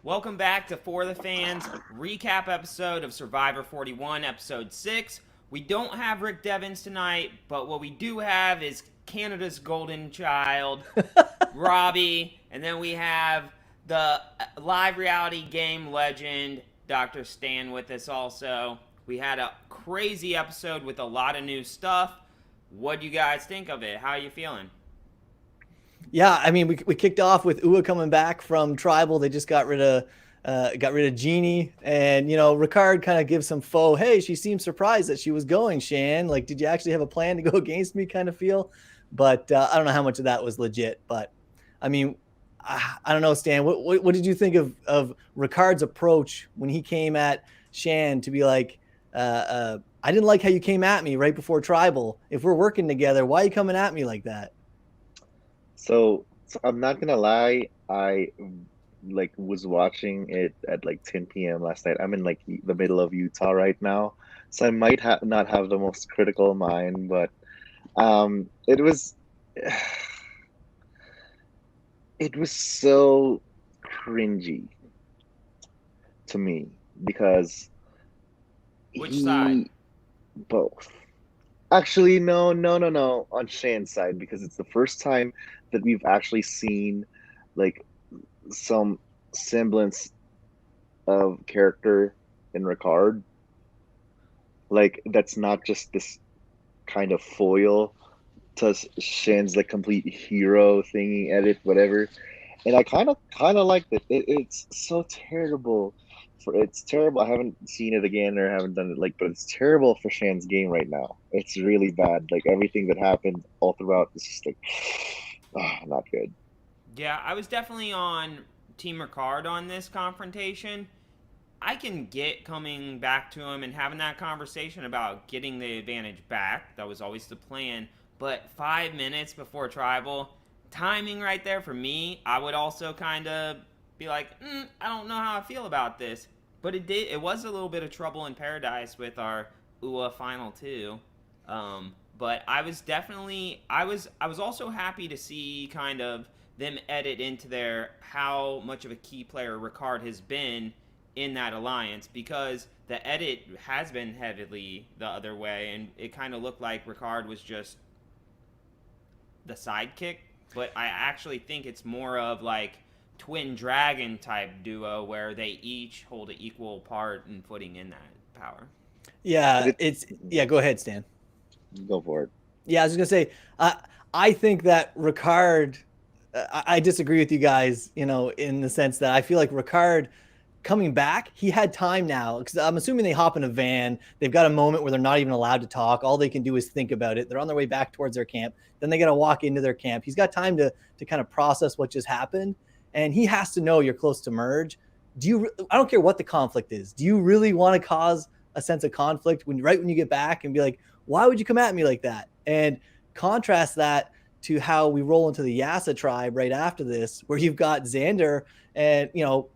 Welcome back to For the Fans recap episode of Survivor 41, episode 6. We don't have Rick Devens tonight, but what we do have is Canada's golden child, Robbie, and then we have the live reality game legend, Dr. Stan, with us also. We had a crazy episode with a lot of new stuff. What do you guys think of it? How are you feeling? Yeah, I mean, we kicked off with Ua coming back from Tribal. They just got rid of Jeannie, and Ricard kind of gives some faux. Hey, she seemed surprised that she was going. Shan, like, did you actually have a plan to go against me? Kind of feel, but I don't know how much of that was legit. But I mean, I don't know, Stan. What did you think of Ricard's approach when he came at Shan to be like, I didn't like how you came at me right before Tribal. If we're working together, why are you coming at me like that? So I'm not gonna lie, I like was watching it at like 10 p.m. last night. I'm in like the middle of Utah right now, so I might not have the most critical mind, but it was it was so cringy to me because Which side? he both. Actually, no, no, no, no, on Shane's side because it's the first time that we've actually seen like some semblance of character in Ricard. Like that's not just this kind of foil to Shen's like complete hero thingy edit, whatever. And I kind of like that. It's so terrible. It's terrible. I haven't seen it again or haven't done it like, but it's terrible for Shan's game right now. It's really bad. Like everything that happened all throughout is just like, not good. Yeah, I was definitely on Team Ricard on this confrontation. I can get coming back to him and having that conversation about getting the advantage back. That was always the plan. But 5 minutes before Tribal, timing right there for me, I would also kind of be like, I don't know how I feel about this. But it did. It was a little bit of trouble in paradise with our UA final two. But I was definitely I was also happy to see kind of them edit into their how much of a key player Ricard has been in that alliance, because the edit has been heavily the other way, and it kind of looked like Ricard was just the sidekick. But I actually think it's more of like twin dragon type duo where they each hold an equal part in putting in that power. But Yeah, it it's yeah. Go ahead, Stan. Go for it. Yeah, I was just gonna say, I think that Ricard. I disagree with you guys, in the sense that I feel like Ricard coming back, he had time now because I'm assuming they hop in a van. They've got a moment where they're not even allowed to talk. All they can do is think about it. They're on their way back towards their camp. Then they got to walk into their camp. He's got time to kind of process what just happened, and he has to know you're close to merge. Do you? I don't care what the conflict is. Do you really want to cause a sense of conflict when you get back and be like, why would you come at me like that? And contrast that to how we roll into the Yasa tribe right after this, where you've got Xander and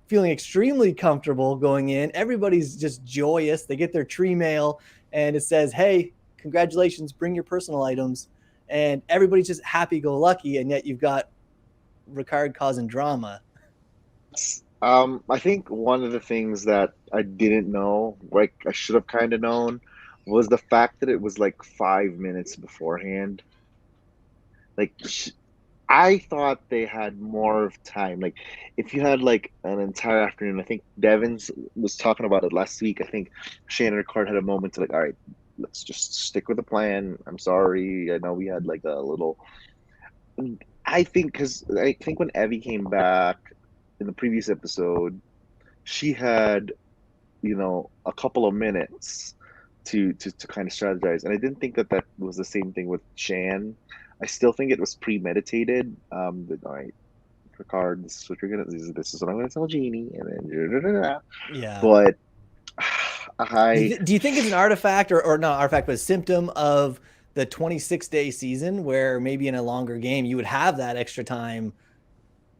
feeling extremely comfortable going in. Everybody's just joyous. They get their tree mail and it says, hey, congratulations, bring your personal items. And everybody's just happy go lucky, and yet you've got Ricard causing drama. I think one of the things that I didn't know, like I should have kind of known, was the fact that it was like 5 minutes beforehand. Like, I thought they had more of time. Like, if you had like an entire afternoon, I think Devins was talking about it last week. I think Shannon Card had a moment to like, all right, let's just stick with the plan. I'm sorry. I know we had like a little. I think because I think when Evie came back in the previous episode, she had a couple of minutes to kind of strategize, and I didn't think that was the same thing with Shan. I still think it was premeditated. That all right, Ricard, this is what you're gonna this is what I'm gonna tell Jeannie, and then Yeah. but Do I you, do you think it's an artifact, or not artifact, but a symptom of the 26-day season where maybe in a longer game you would have that extra time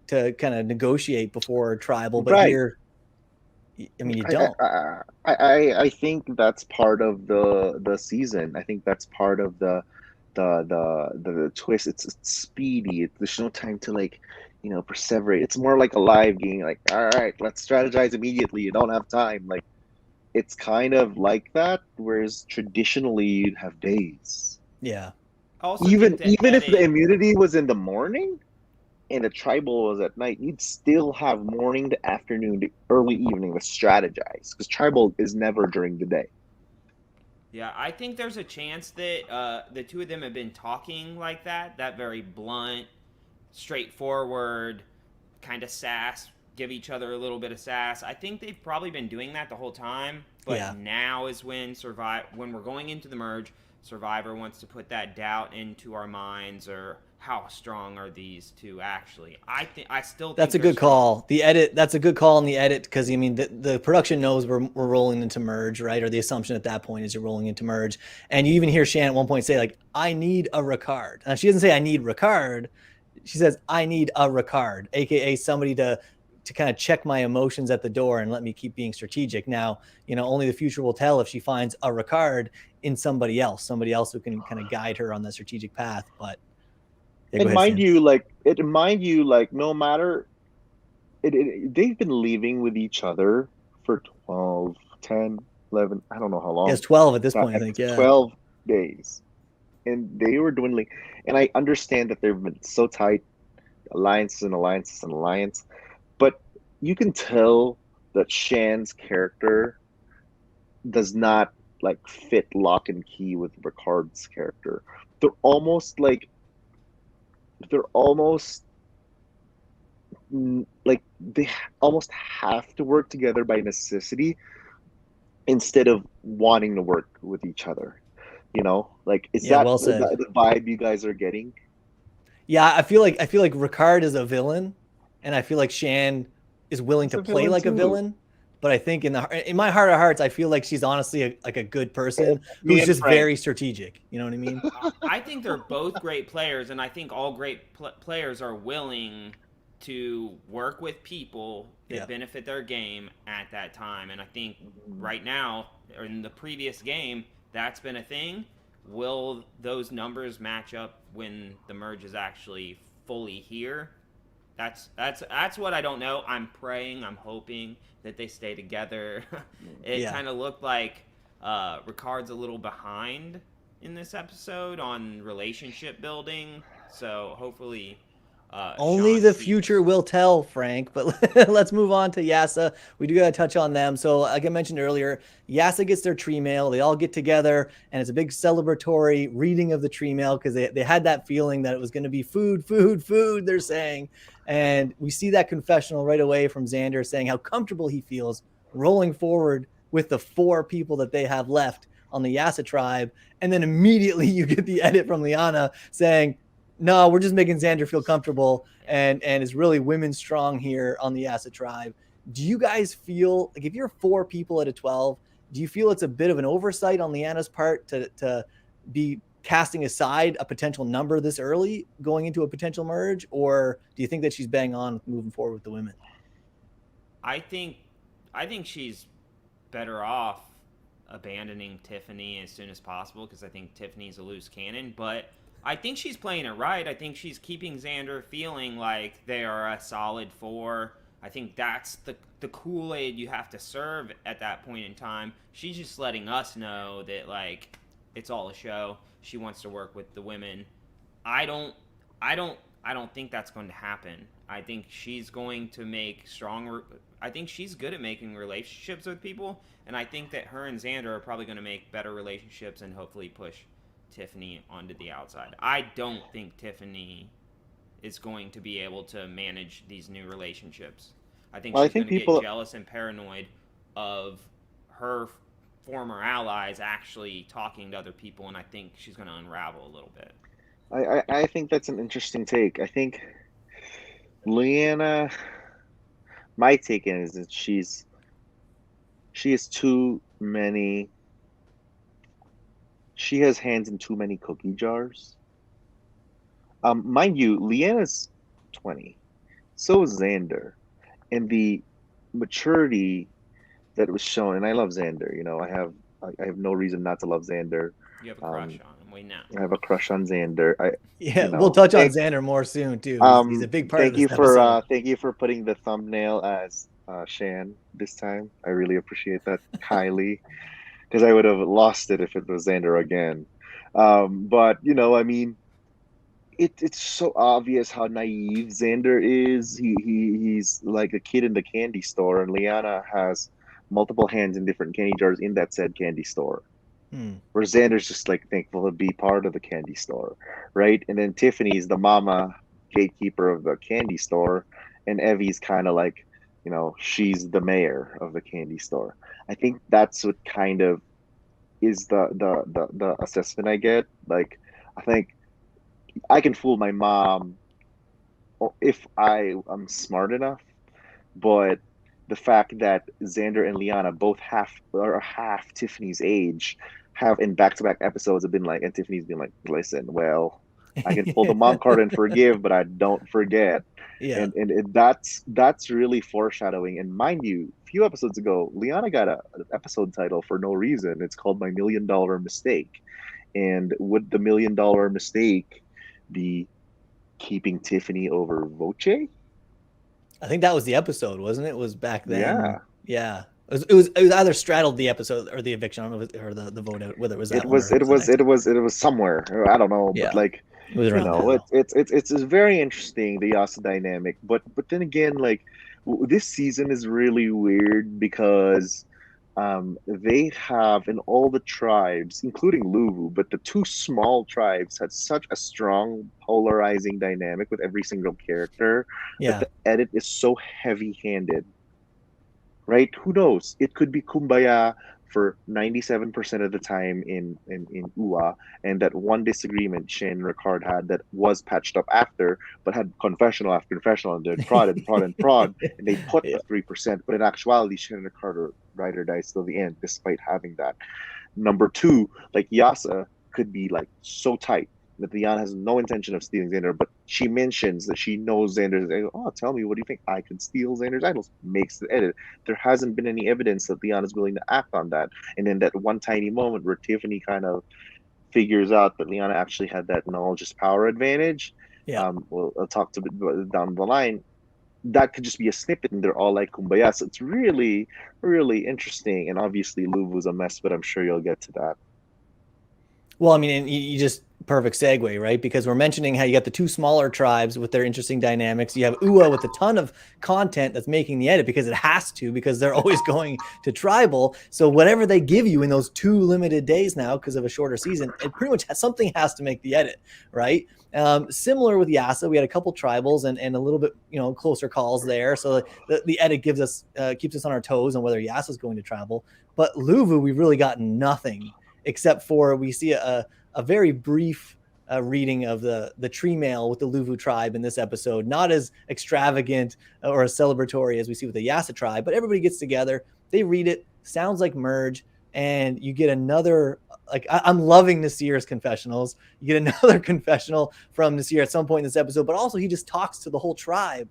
to kind of negotiate before tribal, but right. here, I mean, you I, I don't. I think that's part of the season. I think that's part of the twist. It's speedy. There's no time to like, perseverate. It's more like a live game. Like, all right, let's strategize immediately. You don't have time. Like, it's kind of like that. Whereas traditionally, you'd have days. Yeah. I also Even think the even if the edit. immunity was in the morning and the tribal was at night, you'd still have morning to afternoon to early evening to strategize because tribal is never during the day. Yeah, I think there's a chance that the two of them have been talking like that. That very blunt, straightforward, kind of sass, give each other a little bit of sass. I think they've probably been doing that the whole time, but Yeah. now is when we're going into the merge, Survivor wants to put that doubt into our minds, or how strong are these two actually? I still think That's a they're good strong. call. The edit, that's a good call in the edit because I mean the production knows we're rolling into merge, right? Or the assumption at that point is you're rolling into merge. And you even hear Shan at one point say, like, I need a Ricard. Now she doesn't say I need Ricard. She says, I need a Ricard, aka somebody to kind of check my emotions at the door and let me keep being strategic. Now, only the future will tell if she finds a Ricard in somebody else who can kind of guide her on the strategic path. But yeah, go And ahead, mind Stan. you, no matter they've been leaving with each other for 12, 10, 11, I don't know how Yeah, long. it's 12 at this That point, I think. Yeah. 12 days. And they were dwindling. And I understand that they've been so tight, alliances and alliances and alliance. But you can tell that Shan's character does not like fit lock and key with Ricard's character. They're almost like they're almost like they almost have to work together by necessity instead of wanting to work with each other. Like is Yeah, that well the, said. the vibe you guys are getting? Yeah, I feel like Ricard is a villain, and I feel like Shan is willing He's to a play villain like a too. villain. But I think in my heart of hearts, I feel like she's honestly like a good person Me who's and just Frank. very strategic. You know what I mean? I think they're both great players, and I think all great players are willing to work with people that Yeah. benefit their game at that time. And I think right now, or in the previous game, that's been a thing. Will those numbers match up when the merge is actually fully here? That's what I don't know. I'm praying, I'm hoping that they stay together. It Yeah. kind of looked like Ricard's a little behind in this episode on relationship building, so hopefully Only Sean the future keeps. will tell, Frank. But let's move on to Yasa. We do got to touch on them. So, like I mentioned earlier, Yasa gets their tree mail. They all get together, and it's a big celebratory reading of the tree mail because they had that feeling that it was going to be food, food, food, they're saying. And we see that confessional right away from Xander saying how comfortable he feels rolling forward with the 4 people that they have left on the Yasa tribe. And then immediately you get the edit from Liana saying, no, we're just making Xander feel comfortable and is really women strong here on the Acid Tribe. Do you guys feel like if you're 4 people at a 12, do you feel it's a bit of an oversight on Leanna's part to be casting aside a potential number this early going into a potential merge? Or do you think that she's bang on moving forward with the women? I think I think she's better off abandoning Tiffany as soon as possible because I think Tiffany's a loose cannon. But I think she's playing it right. I think she's keeping Xander feeling like they are a solid 4. I think that's the Kool-Aid you have to serve at that point in time. She's just letting us know that like it's all a show. She wants to work with the women. I don't I don't think that's going to happen. I think she's going to make strong. I think she's good at making relationships with people, and I think that her and Xander are probably going to make better relationships and hopefully push Tiffany onto the outside. I don't think Tiffany is going to be able to manage these new relationships. I think Well, I she's think going to get people jealous and paranoid of her former allies actually talking to other people, and I think she's going to unravel a little bit. I think that's an interesting take. I think Leanna, my take is that she has too many. She has hands in too many cookie jars. Mind you, Leanna's 20. So is Xander, and the maturity that was shown. And I love Xander. I have no reason not to love Xander. You have a crush Um, on him. we know. I have a crush on Xander. Yeah, we'll touch on Xander more soon too. He's a big part of this episode. Thank you for putting the thumbnail as Shan this time. I really appreciate that highly, because I would have lost it if it was Xander again. But I mean, it's so obvious how naive Xander is. He's like a kid in the candy store, and Liana has multiple hands in different candy jars in that said candy store. Where Xander's just like thankful to be part of the candy store, right? And then Tiffany's the mama gatekeeper of the candy store, and Evie's kind of like, she's the mayor of the candy store. I think that's what kind of is the assessment I get. Like, I think I can fool my mom if I am smart enough, but the fact that Xander and Liana both half Tiffany's age have in back-to-back episodes have been like, and Tiffany's been like, listen, well, I can pull the mom card and forgive, but I don't forget. Yeah. And that's really foreshadowing. And mind you, a few episodes ago, Liana got an episode title for no reason. It's called My $1 Million Mistake. And would the $1 million mistake be keeping Tiffany over Voce? I think that was the episode, wasn't it? It was back then. Yeah. It was either straddled the episode or the eviction. I don't know if or the vote out, whether it was that it was somewhere. I don't know, yeah. but like, it was around it's very interesting, the Yasa dynamic. But then again, like, this season is really weird because they have in all the tribes, including Luvu, but the two small tribes had such a strong polarizing dynamic with every single character that the edit is so heavy-handed. Right? Who knows? It could be Kumbaya for 97% of the time in UA, and that one disagreement Shane and Ricard had that was patched up after, but had confessional after confessional, and then prod and prod and prod, and they put the 3%, but in actuality, Shane and Ricard are ride or die till the end, despite having that. Number two, like, Yasa could be like so tight that Liana has no intention of stealing Xander, but she mentions that she knows Xander's. Oh, tell me, what do you think? I could steal Xander's idols. Makes the edit. There hasn't been any evidence that Liana's willing to act on that. And then that one tiny moment where Tiffany kind of figures out that Liana actually had that knowledge is power advantage. Yeah. I'll talk to it down the line. That could just be a snippet, and they're all like kumbaya. So it's really, really interesting. And obviously, Luvu's a mess, but I'm sure you'll get to that. Well, I mean, and you just perfect segue, right? Because we're mentioning how you got the two smaller tribes with their interesting dynamics. You have UA with a ton of content that's making the edit because it has to, because they're always going to tribal. So whatever they give you in those 2 limited days now, because of a shorter season, it pretty much something has to make the edit, right? Similar with Yasa, we had a couple tribals and a little bit, closer calls there. So the edit gives us, keeps us on our toes on whether Yasa's going to travel. But Luvu, we've really gotten nothing, except for we see a very brief reading of the tree mail with the Luvu tribe in this episode. Not as extravagant or as celebratory as we see with the Yasa tribe, but everybody gets together, they read it, sounds like merge, and you get another, like, I'm loving Nasir's confessionals. You get another confessional from Nasir at some point in this episode, but also he just talks to the whole tribe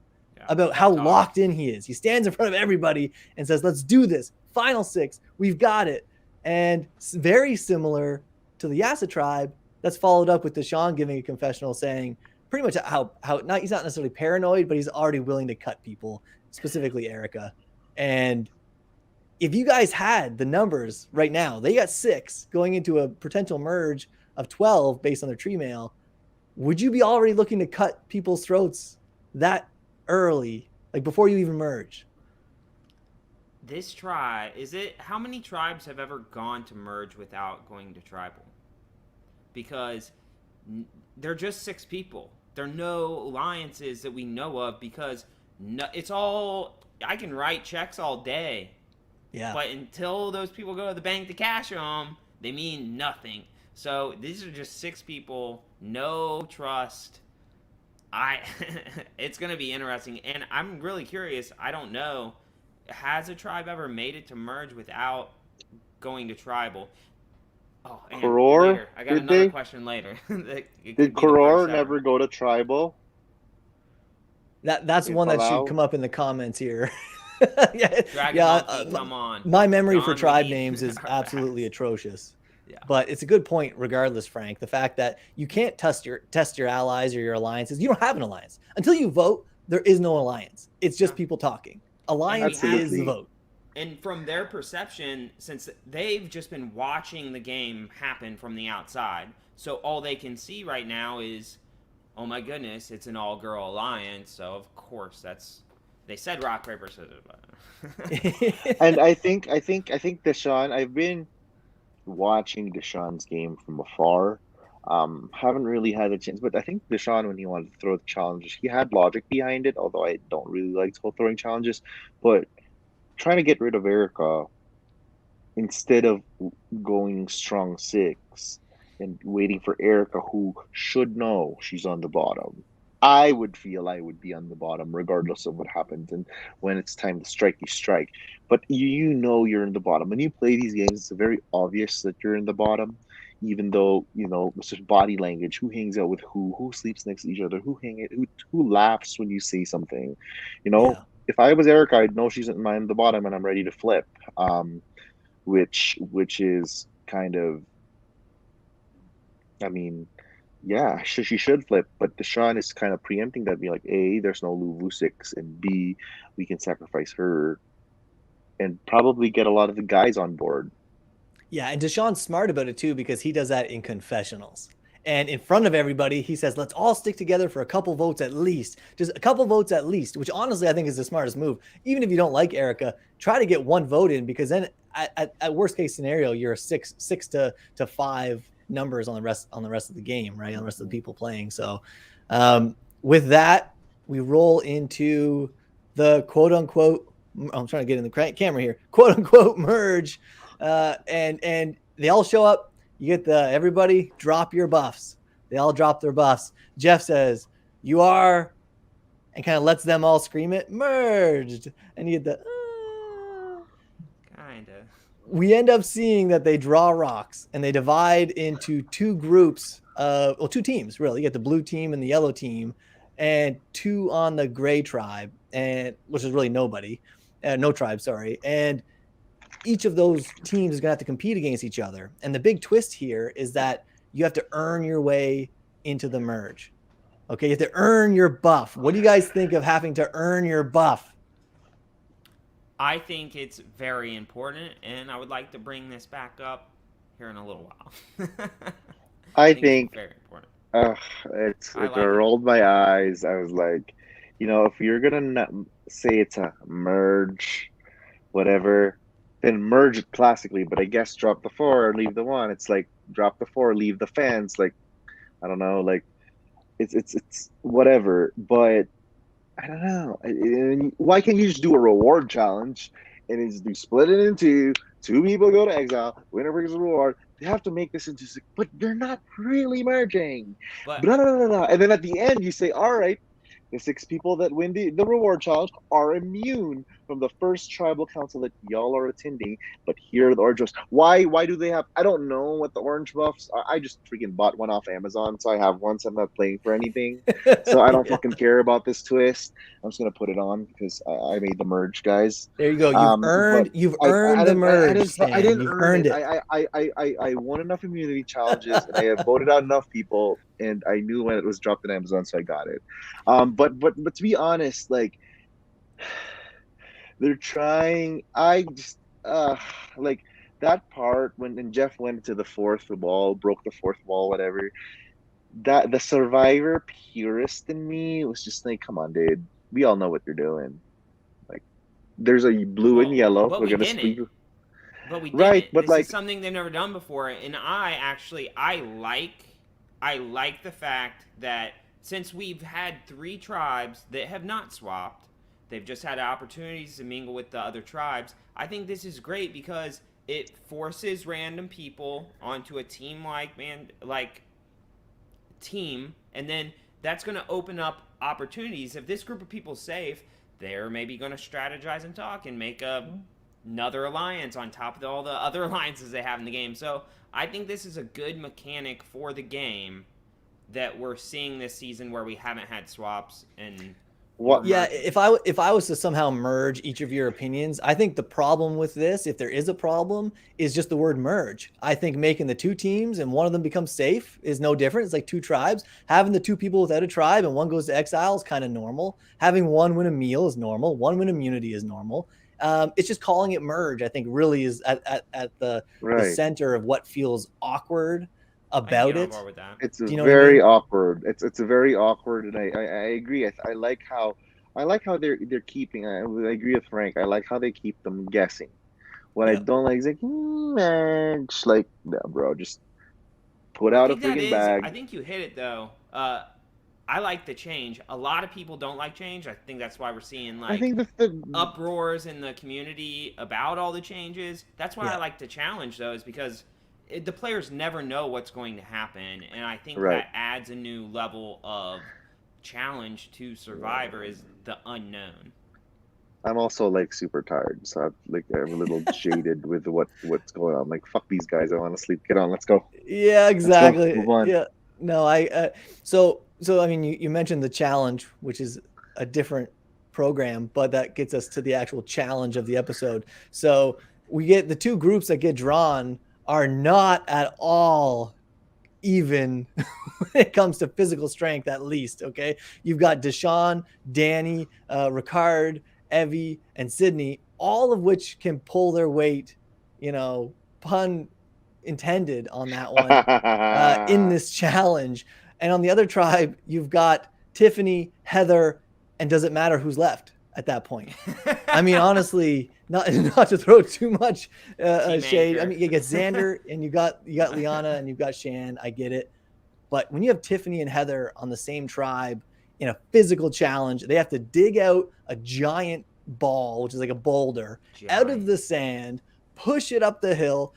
about how locked in he is. He stands in front of everybody and says, let's do this. Final 6, we've got it. And very similar to the Yasa tribe, that's followed up with Deshaun giving a confessional saying pretty much how he's not necessarily paranoid, but he's already willing to cut people, specifically Erica. And if you guys had the numbers right now, they got 6 going into a potential merge of 12 based on their tree mail. Would you be already looking to cut people's throats that early, like before you even merge? This tribe, how many tribes have ever gone to merge without going to tribal? Because they're just 6 people. There are no alliances that we know of, because it's all, I can write checks all day. Yeah. But until those people go to the bank to cash them, they mean nothing. So these are just 6 people, no trust. It's going to be interesting. And I'm really curious. I don't know. Has a tribe ever made it to merge without going to tribal? Oh, Koror? I got another question later. Did Koror never go to tribal? That's one that should come up in the comments here. Dragon Monkey, come on. My memory for tribe names is absolutely atrocious. Yeah. But it's a good point, regardless, Frank. The fact that you can't test your allies or your alliances. You don't have an alliance until you vote. There is no alliance. It's just Yeah. people talking. And we Alliance have is the Absolutely. vote. and from their perception, since they've just been watching the game happen from the outside, so all they can see right now is, oh my goodness, it's an all-girl alliance. So of course they said rock paper scissors. And I think Deshaun. I've been watching Deshaun's game from afar. Haven't really had a chance, but I think Deshaun, when he wanted to throw the challenges, he had logic behind it. Although I don't really like throwing challenges, but trying to get rid of Erica instead of going strong six and waiting for Erica, who should know she's on the bottom. I would feel I would be on the bottom regardless of what happens. And when it's time to strike, you strike. But you know you're in the bottom. When you play these games, it's very obvious that you're in the bottom, even though, it's just body language. Who hangs out with who sleeps next to each other, who laughs when you say something. You know, Yeah. if I was Erica, I'd know she's in the bottom and I'm ready to flip. Which is kind of, I mean, yeah, she should flip, but Deshaun is kind of preempting that, be like, A, there's no Luvu six, and B, we can sacrifice her and probably get a lot of the guys on board. Yeah, and Deshaun's smart about it too because he does that in confessionals. And in front of everybody, he says, let's all stick together for a couple votes at least. Just a couple votes at least, which honestly I think is the smartest move. Even if you don't like Erica, try to get one vote in because then at worst case scenario, you're a six to five numbers on the rest of the game, right? On the rest of the people playing. So with that, we roll into the quote unquote, I'm trying to get in the camera here, quote unquote merge. And they all show up. You get everybody drop your buffs. They all drop their buffs. Jeff says, you are, and kind of lets them all scream it, merged. And you get the, Kinda. we end up seeing that they draw rocks and they divide into two groups two teams, really. You get the blue team and the yellow team, and two on the gray tribe, and which is really nobody. No tribe, sorry. And each of those teams is going to have to compete against each other. And the big twist here is that you have to earn your way into the merge. Okay, you have to earn your buff. What do you guys think of having to earn your buff? I think it's very important, and I would like to bring this back up here in a little while. I I think it's think very important. uh, it's I it like it. rolled my eyes. I was like, if you're gonna say it's a merge, whatever, then merge it classically. But I guess drop the four, leave the one. It's like drop the four, leave the fans. Like, I don't know, like it's whatever. But I don't know. Why can't you just do a reward challenge and just do split it into two people go to exile, winner brings a reward. They have to make this into, but you're not really merging. But Blah, blah, blah, blah. And then at the end, you say, all right, the six people that win the reward challenge are immune from the first tribal council that y'all are attending. But here are the orange buffs. Why do they have? I don't know what the orange buffs are. I just freaking bought one off Amazon, so I have one. So I'm not playing for anything. So I don't Yeah. fucking care about this twist. I'm just gonna put it on because I made the merge, guys. There you go. You've But earned I the didn't merge, I Stan. didn't You've earn earned it. it. I won enough immunity challenges and I have voted out enough people and I knew when it was dropped on Amazon, so I got it. But to be honest, like they're trying. I just like that part when Jeff went to the fourth wall, broke the fourth wall, whatever. That the Survivor purist in me was just like, come on, dude. We all know what they're doing. Like, there's a blue and well, yellow. but We're we gonna didn't. split. But we Right, didn't. but This is like, something they've never done before, and I like the fact that since we've had three tribes that have not swapped, they've just had opportunities to mingle with the other tribes. I think this is great because it forces random people onto a team like team, and then that's going to open up opportunities. If this group of people safe, they're maybe going to strategize and talk and make another alliance on top of all the other alliances they have in the game. So I think this is a good mechanic for the game that we're seeing this season where we haven't had swaps, and What? Yeah, if I was to somehow merge each of your opinions, I think the problem with this, if there is a problem, is just the word merge. I think making the two teams and one of them becomes safe is no different. It's like two tribes. Having the two people without a tribe and one goes to exile is kind of normal. Having one win a meal is normal. One win immunity is normal. It's just calling it merge, I think, really is at the Right. center of what feels awkward I can get about on it. board with that. It's Do you know what I very mean? awkward. It's very awkward, and I agree. I like how they're keeping. I agree with Frank. I like how they keep them guessing. What I Yeah. don't like is like, man, just like, no, bro, just put I out a think that freaking is. I bag. think you hit it though. I like the change. A lot of people don't like change. I think that's why we're seeing I like think the uproars in the community about all the changes. That's why I Yeah. like the challenge though, is because the players never know what's going to happen, and I think right. that adds a new level of challenge to Survivor is the unknown. I'm also like super tired, so I'm a little jaded with what's going on. Like, fuck these guys. I want to sleep. Get on. Let's go. Yeah, Let's go. exactly. Move on. Yeah. No, so I mean you mentioned the challenge, which is a different program, but that gets us to the actual challenge of the episode. So we get the two groups that get drawn are not at all even when it comes to physical strength, at least. Okay. You've got Deshaun, Danny, Ricard, Evie, and Sydney, all of which can pull their weight, pun intended on that one, in this challenge. And on the other tribe, you've got Tiffany, Heather, and does it matter who's left at that point? I mean, honestly, not to throw too much shade. I mean, you get Xander and you got Liana and you've got Shan. I get it, but when you have Tiffany and Heather on the same tribe in a physical challenge, they have to dig out a giant ball, which is like a boulder, out of the sand, push it up the hill,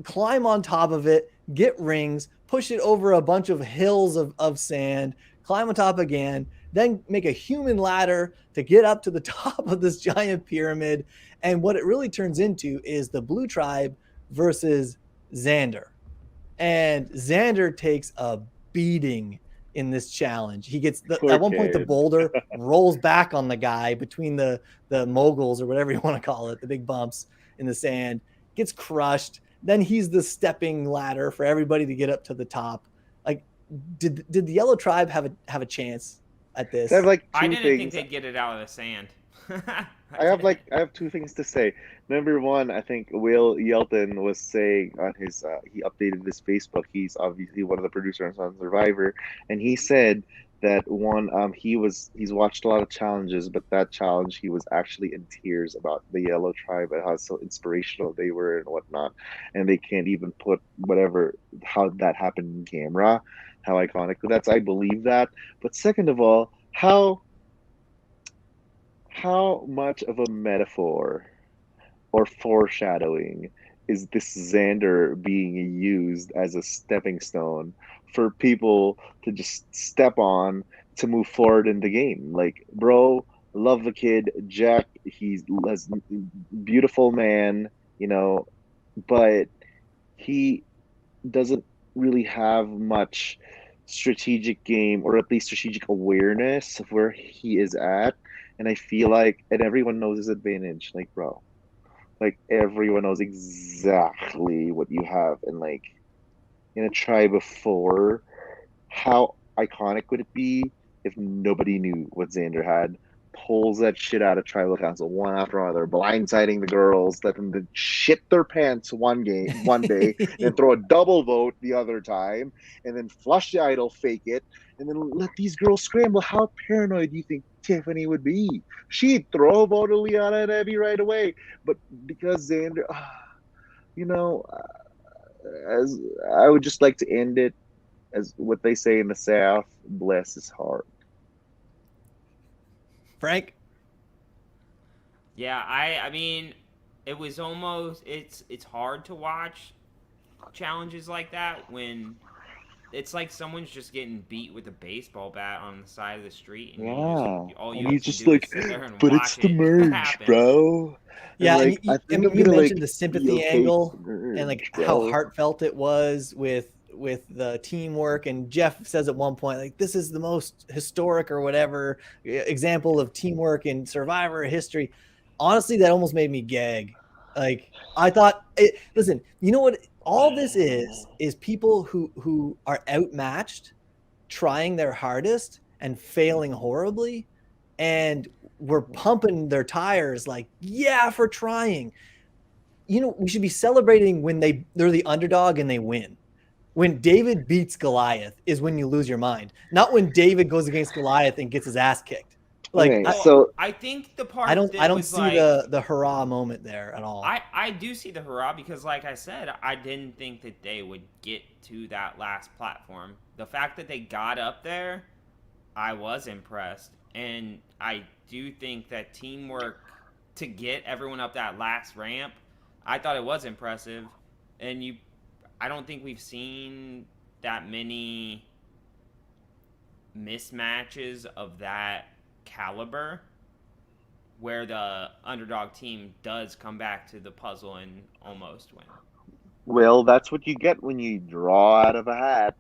climb on top of it, get rings, push it over a bunch of hills of sand, climb on top again, then make a human ladder to get up to the top of this giant pyramid. And what it really turns into is the blue tribe versus Xander. And Xander takes a beating in this challenge. He gets at one point the boulder rolls back on the guy between the moguls or whatever you want to call it, the big bumps in the sand, gets crushed. Then he's the stepping ladder for everybody to get up to the top. Like, did the yellow tribe have a chance at this? I have like I two didn't things. think they'd get it out of the sand. I have two things to say. Number one, I think Will Yelton was saying on his he updated his Facebook. He's obviously one of the producers on Survivor, and he said that he's watched a lot of challenges, but that challenge he was actually in tears about the Yellow Tribe and how so inspirational they were and whatnot, and they can't even put how that happened in camera, how iconic that's. I believe that, but second of all, how much of a metaphor or foreshadowing is this Xander being used as a stepping stone for people to just step on to move forward in the game? Like, bro, love the kid. Jack, he's a beautiful man, but he doesn't really have much strategic game or at least strategic awareness of where he is at. And I feel like, and everyone knows his advantage. Like, bro, like everyone knows exactly what you have. And like in a tribe of four, how iconic would it be if nobody knew what Xander had? Pulls that shit out of tribal council one after another, blindsiding the girls, let them shit their pants one day, and throw a double vote the other time, and then flush the idol, fake it, and then let these girls scramble. How paranoid do you think Tiffany would be? She'd throw a vote to Liana and Abby right away, but because Xander, you know, as I would just like to end it as what they say in the South: bless his heart. Frank? Yeah, I mean, it was almost it's hard to watch challenges like that when it's like someone's just getting beat with a baseball bat on the side of the street, and He's just like, but it's the merge, bro. Yeah, and you mentioned the sympathy angle and like how heartfelt it was with the teamwork, and Jeff says at one point, like, this is the most historic or whatever example of teamwork in Survivor history. Honestly, that almost made me gag. Like, I thought, listen, you know what? All this is people who are outmatched, trying their hardest and failing horribly, and we're pumping their tires like, yeah, for trying. You know, we should be celebrating when they're the underdog and they win. When David beats Goliath is when you lose your mind, not when David goes against Goliath and gets his ass kicked. Like, Okay, Well, I think the part I don't was see like, the hurrah moment there at all. I do see the hurrah because, like I said, I didn't think that they would get to that last platform. The fact that they got up there, I was impressed. And I do think that teamwork to get everyone up that last ramp, I thought it was impressive. And I don't think we've seen that many mismatches of that caliber where the underdog team does come back to the puzzle and almost win. well, that's what you get when you draw out of a hat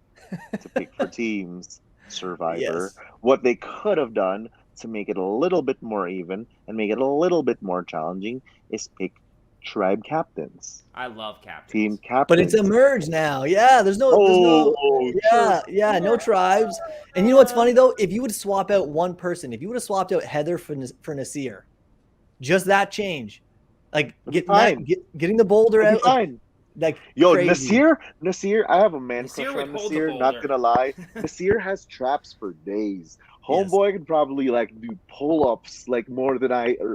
to pick for teams. Survivor. Yes. What they could have done to make it a little bit more even and make it a little bit more challenging is pick tribe captains, I love captains. team captains. But it's a merge now. Yeah, there's no, no tribes. And you know what's funny though? If you would swap out one person, if you would have swapped out Heather for Nasir, just that change, like getting the boulder out, like yo, crazy. Nasir, I have a man Nasir crush would on hold the Nasir. Not boulder. gonna lie, Nasir has traps for days. Yes. Homeboy could probably like do pull-ups like more than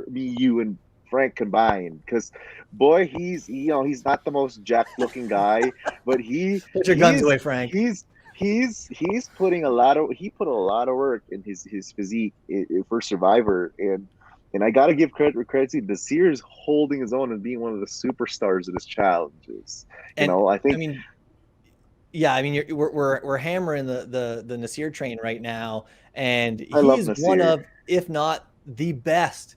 me, you, and Frank combined. Because boy, he's not the most jacked looking guy, but Put your guns away, Frank. He's putting he put a lot of work in his physique for Survivor, and I gotta give credit to Nasir's holding his own and being one of the superstars of his challenges. I think. We're hammering the Nasir train right now, and he I love is Nasir. one of, if not the best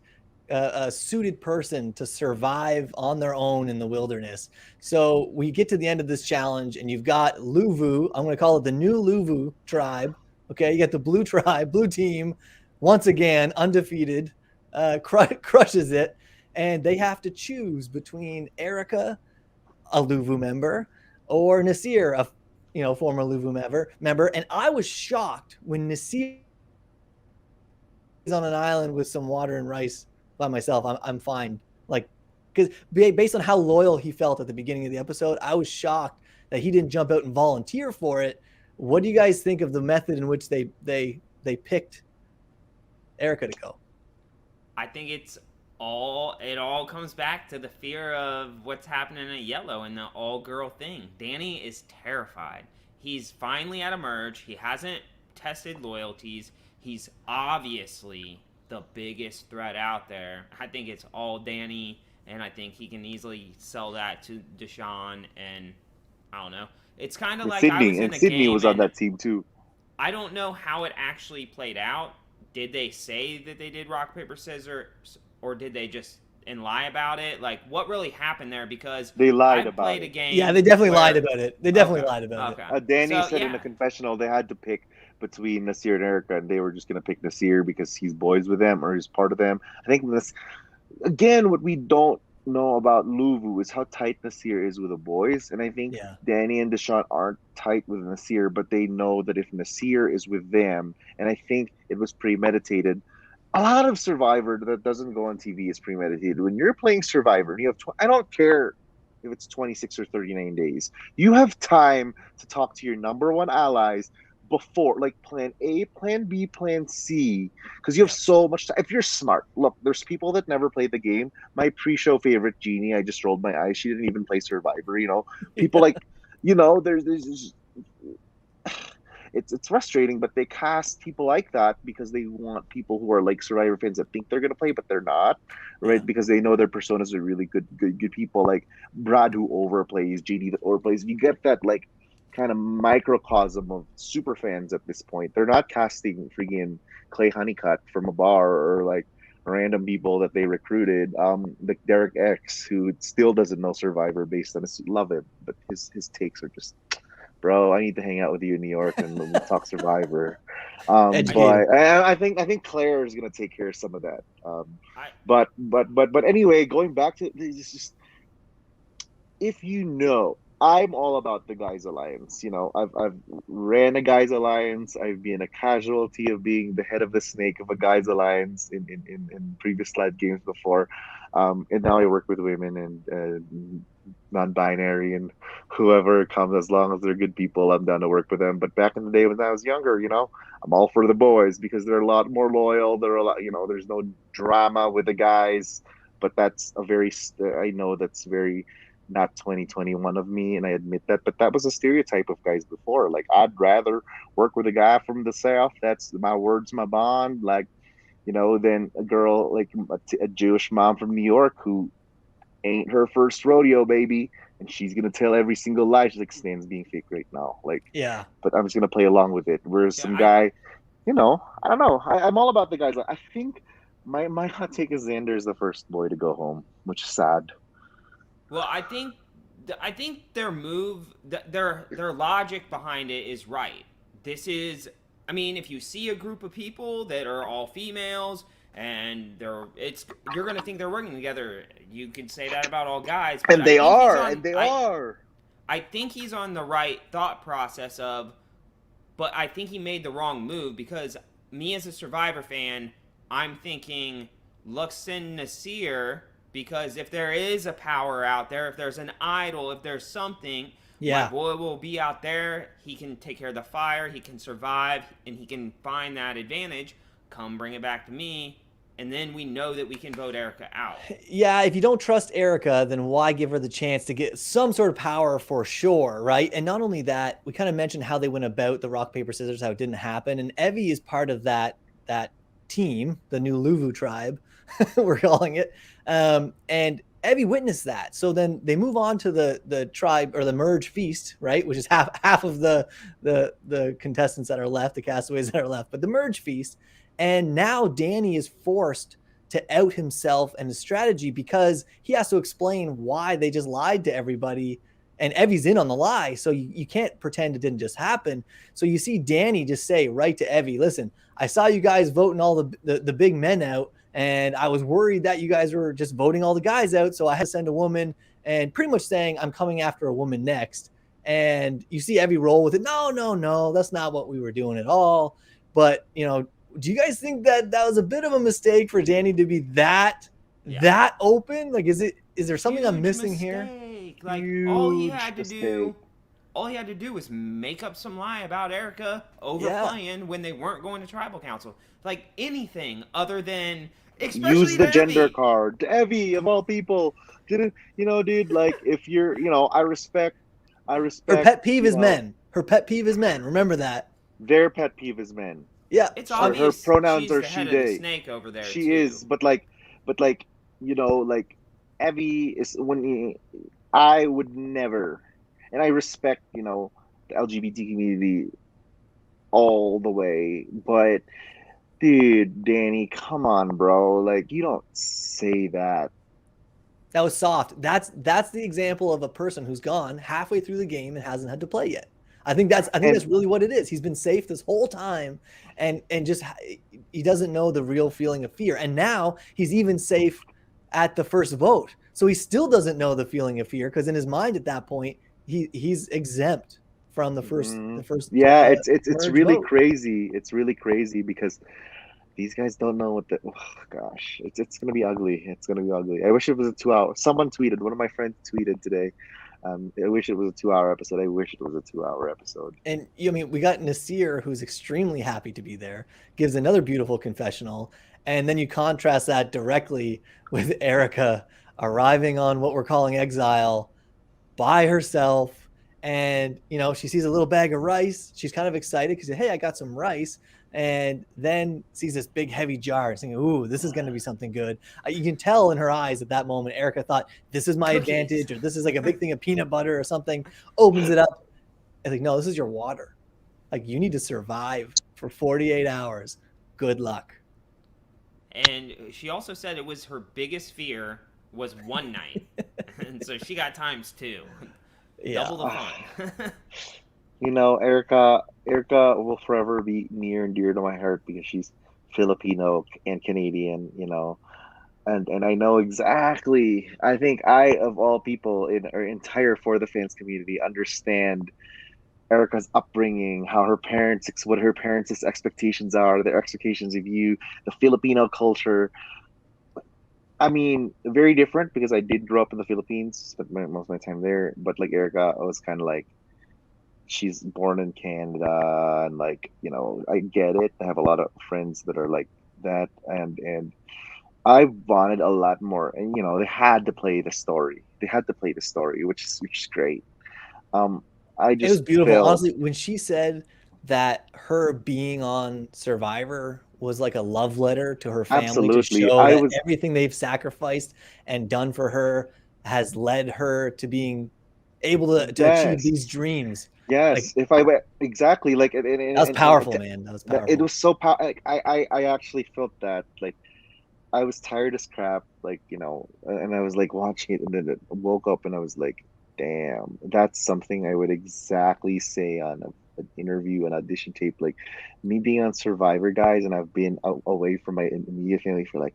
suited person to survive on their own in the wilderness. So we get to the end of this challenge, and you've got Luvu. I'm going to call it the new Luvu tribe. Okay, you got the blue tribe, blue team, once again undefeated, crushes it, and they have to choose between Erica, a Luvu member, or Nasir, a former Luvu member. And I was shocked when Nasir is on an island with some water and rice by myself. I'm fine. Like, because based on how loyal he felt at the beginning of the episode, I was shocked that he didn't jump out and volunteer for it. What do you guys think of the method in which they picked Erica to go? I think it all comes back to the fear of what's happening at Yellow and the all-girl thing. Danny is terrified. He's finally at a merge. He hasn't tested loyalties. He's obviously the biggest threat out there. I think it's all Danny, and I think he can easily sell that to Deshawn, and I don't know. It's kind of like Sydney, I was in a and Sydney game, was on that team too. I don't know how it actually played out. Did they say that they did rock, paper, scissors, or did they just lie about it? Like, what really happened there? Because they lied about played it. A game. Yeah, they definitely lied about it. They definitely lied about it. Danny said in the confessional they had to pick between Nasir and Erica, and they were just going to pick Nasir because he's boys with them or he's part of them. I think again, what we don't know about Luvu is how tight Nasir is with the boys, and I think Danny and Deshawn aren't tight with Nasir, but they know that if Nasir is with them, and I think it was premeditated. A lot of Survivor that doesn't go on TV is premeditated. When you're playing Survivor, and you have I don't care if it's 26 or 39 days. You have time to talk to your number one allies before, like plan A, plan B, plan C, because you have so much time. If you're smart, look, there's people that never played the game. My pre-show favorite, Jeannie, I just rolled my eyes. She didn't even play Survivor. People like, there's it's frustrating, but they cast people like that because they want people who are like Survivor fans that think they're gonna play, but they're not, right? Yeah. Because they know their personas are really good people, like Brad who overplays, JD that overplays. You get that like kind of microcosm of super fans at this point. They're not casting freaking Clay Honeycutt from a bar or like random people that they recruited. Like Derek X, who still doesn't know Survivor based on his love him, but his takes are just bro, I need to hang out with you in New York and we'll talk Survivor. Educated. But I think Claire is gonna take care of some of that. I But anyway, going back to this, just if you know, I'm all about the guys alliance. You know, I've ran a guys alliance. I've been a casualty of being the head of the snake of a guys alliance in previous slide games before, and now I work with women and non-binary and whoever comes, as long as they're good people, I'm down to work with them. But back in the day when I was younger, you know, I'm all for the boys because they're a lot more loyal. They're a lot, you know, there's no drama with the guys. But that's a very, I know that's very not 2021 of me, and I admit that. But that was a stereotype of guys before. Like, I'd rather work with a guy from the South. That's my words, my bond. Like, you know, than a girl like a Jewish mom from New York who ain't her first rodeo, baby, and she's gonna tell every single lie. She's like, Stan's being fake right now. Like, Yeah. but I'm just gonna play along with it. Whereas yeah, some guy, you know, I don't know. I'm all about the guys. I think my hot take is Xander is the first boy to go home, which is sad. well, I think their move, their logic behind it is right. This is, I mean, if you see a group of people that are all females and you're gonna think they're working together. You can say that about all guys, but And they are, and they are. I think he's on the right thought process but I think he made the wrong move because me as a Survivor fan, I'm thinking Luxon Nasir, because if there is a power out there, if there's an idol, if there's something, Yeah. my boy will be out there. He can take care of the fire, he can survive, and he can find that advantage. Come bring it back to me, and then we know that we can vote Erica out. Yeah, if you don't trust Erica, then why give her the chance to get some sort of power for sure, right? And not only that, we kind of mentioned how they went about the rock, paper, scissors, how it didn't happen. And Evie is part of that team, the new Luvu tribe, we're calling it. And Evie witnessed that. So then they move on to the tribe or the merge feast, right? Which is half of the contestants that are left, the castaways that are left, but the merge feast. And now Danny is forced to out himself and his strategy because he has to explain why they just lied to everybody. And Evie's in on the lie. So you can't pretend it didn't just happen. So you see Danny just say right to Evie, listen, I saw you guys voting all the big men out. And I was worried that you guys were just voting all the guys out. So I had to send a woman and pretty much saying I'm coming after a woman next. And you see Evie roll with it. No, that's not what we were doing at all. But, you know, do you guys think that was a bit of a mistake for Danny to be that open? Like, is there something Huge I'm missing mistake. here? Like, Huge all he had to mistake. do was make up some lie about Erica overplaying when they weren't going to tribal council. Like, anything other than, especially Use the to gender Evie. card. Evie, of all people, didn't, you know, dude? Like, if you're, you know, I respect. Her pet peeve You is know, men. Her pet peeve is men. Remember that. their pet peeve is men. Yeah. It's Her obvious pronouns she's are the she, head of the they. snake over there, She too. is, but like, you know, like Evie is I would never, and I respect, you know, the LGBT community all the way, but dude, Danny, come on, bro, like you don't say that. That was soft. That's the example of a person who's gone halfway through the game and hasn't had to play yet. I think that's really what it is. He's been safe this whole time, and just he doesn't know the real feeling of fear. And now he's even safe at the first vote, so he still doesn't know the feeling of fear because in his mind at that point he's exempt from the first Yeah, it's merge really vote. crazy. It's really crazy because these guys don't know what the. Oh, gosh, it's gonna be ugly. It's gonna be ugly. I wish it was a 2 hour. Someone tweeted. One of my friends tweeted today. I wish it was a 2 hour episode. I wish it was a 2 hour episode. And I mean, we got Nasir, who's extremely happy to be there, gives another beautiful confessional, and then you contrast that directly with Erica arriving on what we're calling exile by herself, and you know she sees a little bag of rice. She's kind of excited because hey, I got some rice. And then sees this big heavy jar and thinking, ooh, this is going to be something good. You can tell in her eyes at that moment, Erica thought, this is my advantage, or this is like a big thing of peanut butter or something, opens it up. And like, no, this is your water. Like, you need to survive for 48 hours. Good luck. And she also said it was her biggest fear was one night. And so she got times 2. Yeah. Double the fun. Erica will forever be near and dear to my heart because she's Filipino and Canadian, and I know exactly. I think I, of all people in our entire For the Fans community, understand Erica's upbringing, how her parents, what her parents' expectations are, their expectations of you, the Filipino culture. I mean, very different because I did grow up in the Philippines, spent most of my time there. But like Erica, I was kind of like, she's born in Canada, and like, I get it. I have a lot of friends that are like that, and I wanted a lot more, and they had to play the story. They had to play the story, which is great. Um, I It was just beautiful. felt Honestly, when she said that her being on Survivor was like a love letter to her family to absolutely. show I that was everything they've sacrificed and done for her has led her to being able to achieve yes, these dreams. Like yes. If I went exactly like that was and powerful, man. That was that it powerful. was so like I actually felt that like I was tired as crap, like, and I was like watching it, and then I woke up and I was like, damn, that's something I would exactly say on an interview, an audition tape. Like me being on Survivor, guys, and I've been away from my immediate family for like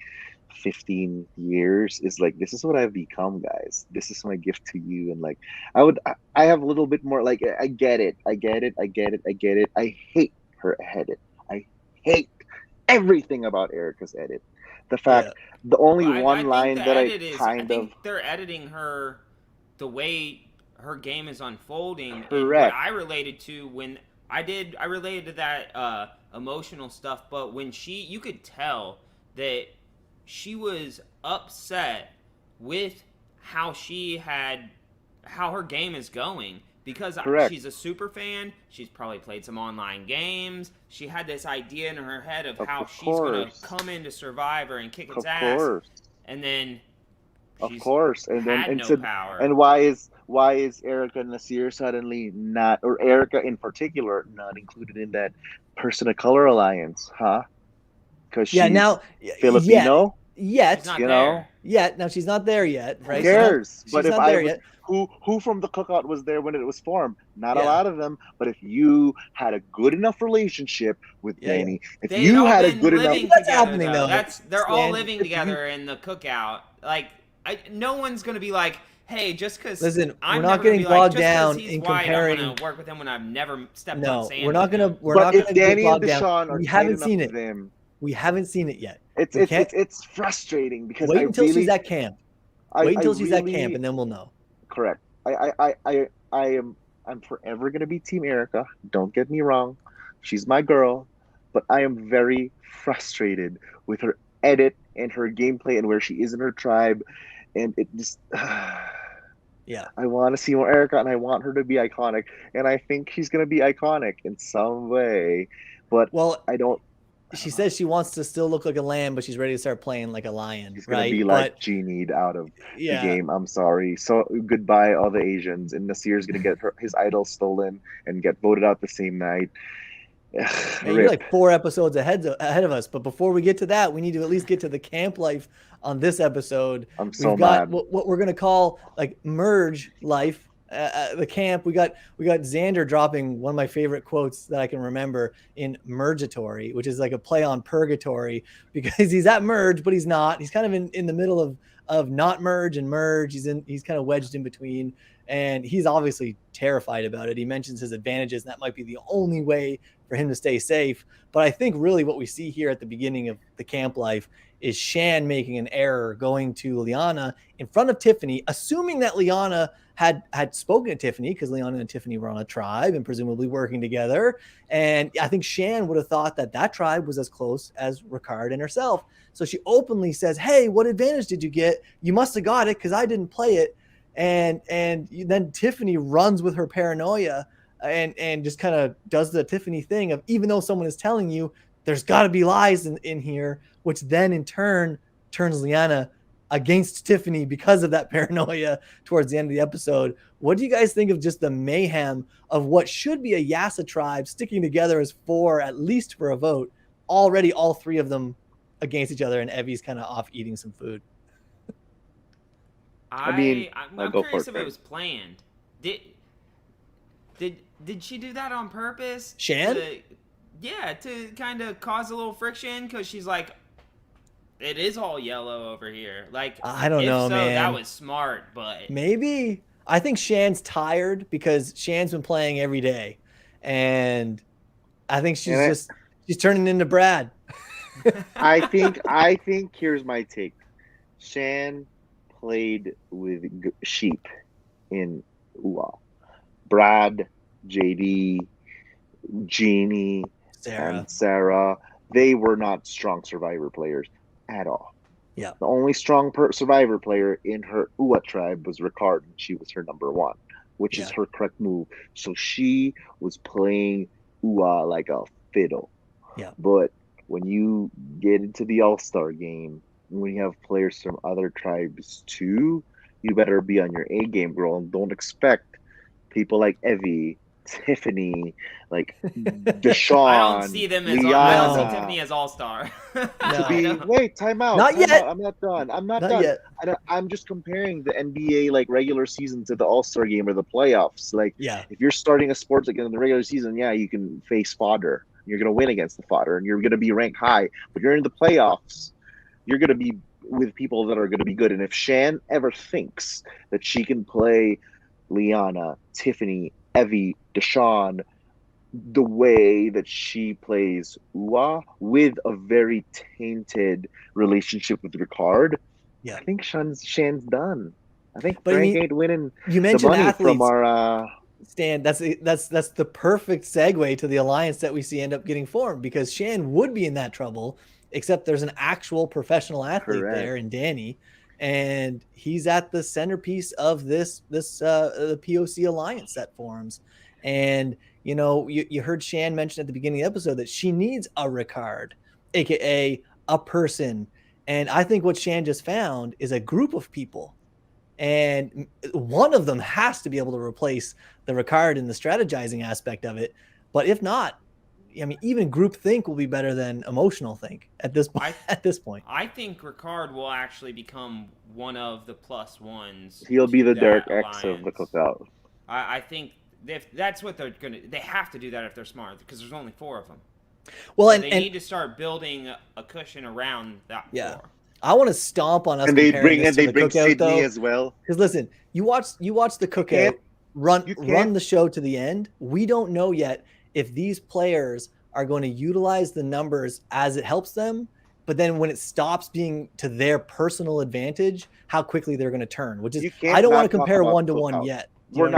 15 years, is like, this is what I've become, guys. This is my gift to you. And like, I have a little bit more, like, I get it. I get it. I get it. I get it. I hate her edit. I hate everything about Erica's edit. The fact, Yeah. the Well, only I one think line the that I edit is. I kind of think they're editing her the way her game is unfolding, and what correct, I related to when I related to that emotional stuff. But when you could tell that she was upset with how she had how her game is going because correct, she's a super fan. She's probably played some online games. She had this idea in her head of of how she's gonna course, come into Survivor and kick its of ass, course. and then Of she's course, and then had and no so power. and why is Erica Nasir suddenly not, or Erica in particular, not included in that person of color alliance, huh? Because Yeah, she's now yet Filipino, She's yet not you there. know. yet now she's not there yet, Who right? cares? But She's if not I there was, yet. who from the cookout was there when it was formed? Not a Yeah. lot of them. But if you had a good enough relationship with Yeah, yeah. Danny, if They'd you all had a been good enough, living What's together happening though. though, They're all Stan? living if you together in the cookout. Like no one's gonna be like, hey, just because Listen, we're I'm not never gonna getting be like, bogged just because down he's in white, I'm comparing. gonna work with him when I've never stepped on No, sand with him. we're but not if gonna get Danny and bogged down. Deshaun are We tight haven't enough seen to it. them, We haven't seen it yet. it's We it's can't it's it's frustrating because wait until she's at camp. I Wait I until she's at camp, really and then we'll know. correct. I'm forever gonna be Team Erica. Don't get me wrong, she's my girl, but I am very frustrated with her edit and her gameplay and where she is in her tribe, and it just. Yeah. I want to see more Erica, and I want her to be iconic, and I think she's gonna be iconic in some way, but Well, I don't. I she don't know. says she wants to still look like a lamb, but she's ready to start playing like a lion, She's gonna right? be like But Genie out of the yeah, game. I'm sorry. So goodbye, all the Asians. And Nasir's gonna get his idol stolen and get voted out the same night. man, you're Rip. like 4 episodes ahead of us. But before we get to that, we need to at least get to the camp life on this episode. I'm We've so got mad. what we're gonna call like merge life. The camp. We got Xander dropping one of my favorite quotes that I can remember in Mergatory, which is like a play on purgatory because he's at merge, but he's not. He's kind of in the middle of not merge and merge. He's kind of wedged in between, and he's obviously terrified about it. He mentions his advantages, and that might be the only way for him to stay safe. But I think really what we see here at the beginning of the camp life is Shan making an error going to Liana in front of Tiffany, assuming that Liana had spoken to Tiffany because Liana and Tiffany were on a tribe and presumably working together. And I think Shan would have thought that tribe was as close as Ricard and herself. So she openly says, "Hey, what advantage did you get? You must have got it because I didn't play it." And then Tiffany runs with her paranoia and just kind of does the Tiffany thing of, even though someone is telling you there's got to be lies in here, which then in turn turns Liana against Tiffany because of that paranoia towards the end of the episode. What do you guys think of just the mayhem of what should be a Yasa tribe sticking together as four, at least for a vote? Already all three of them against each other, and Evie's kind of off eating some food. I mean, I'm, I'll I'm go for curious it, if it Greg. was planned. Did did she do that on purpose? Shan? To kind of cause a little friction because she's like, it is all yellow over here. Like, I don't if know, so, man. that was smart, but Maybe. I think Shan's tired because Shan's been playing every day, and I think she's turning into Brad. I think here's my take. Shan played with sheep in UA. Brad, JD, Jeannie, and Sarah, they were not strong survivor players at all. Yeah. The only strong survivor player in her UA tribe was Ricard, and she was her number one, which is her correct move. So she was playing UA like a fiddle. Yeah. But when you get into the All-Star game, when you have players from other tribes too, you better be on your A game, girl, and don't expect people like Evie, Tiffany, like Deshawn. I don't see them as I don't see Tiffany as All-Star. Wait, time out. Not yet. I'm not done. I'm not done. Yet. I'm just comparing the NBA like regular season to the All-Star game or the playoffs. Like, if you're starting a sports like in the regular season, you can face fodder. You're gonna win against the fodder, and you're gonna be ranked high. But you're in the playoffs, you're gonna be with people that are gonna be good. And if Shan ever thinks that she can play Liana, Tiffany, Evie, Deshawn, the way that she plays UA with a very tainted relationship with Ricard, I think Shan's done. I think Frank ain't winning. You mentioned the money athletes from our Stan. That's the perfect segue to the alliance that we see end up getting formed, because Shan would be in that trouble, except there's an actual professional athlete there in Danny, and he's at the centerpiece of this the POC alliance that forms. And you heard Shan mention at the beginning of the episode that she needs a Ricard, aka a person. And I think what Shan just found is a group of people, and one of them has to be able to replace the Ricard in the strategizing aspect of it. But if not, I mean, even group think will be better than emotional think at this point. I think Ricard will actually become one of the plus ones. He'll be the Derek X of the cookout. I think if that's what they have to do that if they're smart, because there's only 4 of them. Well, so they need to start building a cushion around that floor. I want to stomp on us. And they bring Sydney though, as well. Because listen, you watch the cookout, run the show to the end. We don't know yet if these players are going to utilize the numbers as it helps them, but then when it stops being to their personal advantage, how quickly they're going to turn. Which is, I don't want to compare 1-to-1 yet. We're